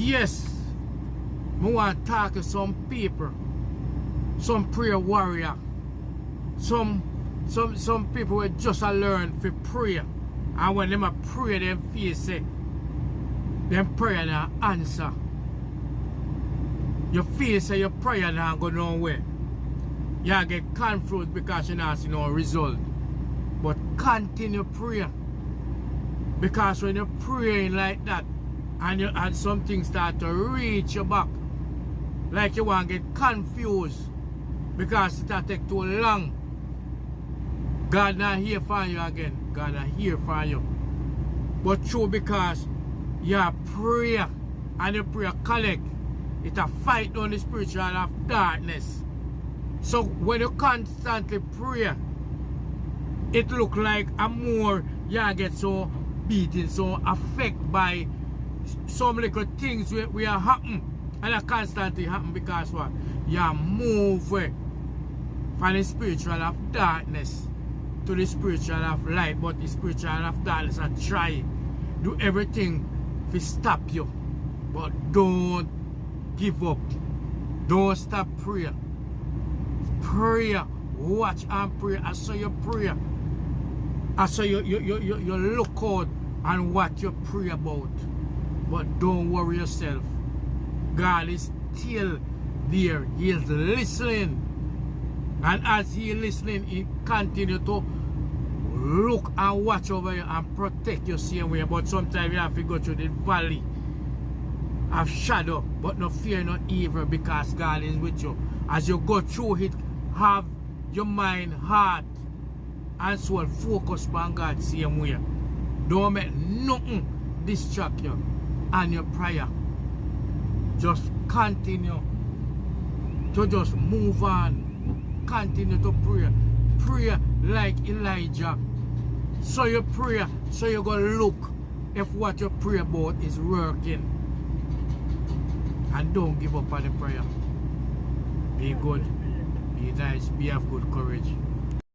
Yes, I want to talk to some people, some prayer warrior, some people will just learn to pray. And when them a pray, them feel say, them prayer not answer. You feel say your prayer not go nowhere. You get confused because you not see no result. But continue prayer. Because when you're praying like that, and something start to reach your back, like you want to get confused because it take too long, God not here for you again. God not here for you. But true, because your prayer and your prayer collect, it a fight on the spiritual of darkness. So when you constantly pray, it look like a more you get so beaten, so affected by some little things we are happen, and it constantly happen because what? You move from the spiritual of darkness to the spiritual of light, but the spiritual of darkness are try do everything to stop you. But don't give up. Don't stop prayer. Prayer. Watch and pray. I saw you pray. I saw you look out and what you pray about. But don't worry yourself. God is still there. He is listening. And as He is listening, He continue to look and watch over you and protect you same way. But sometimes you have to go through the valley of shadow, but no fear, no evil, because God is with you. As you go through it, have your mind, heart, and soul focused on God same way. Don't make nothing distract you and your prayer. Just continue to just move on. Continue to pray. Pray like Elijah. So you pray, so you go look if what you pray about is working. And don't give up on the prayer. Be good, be nice, be of good courage.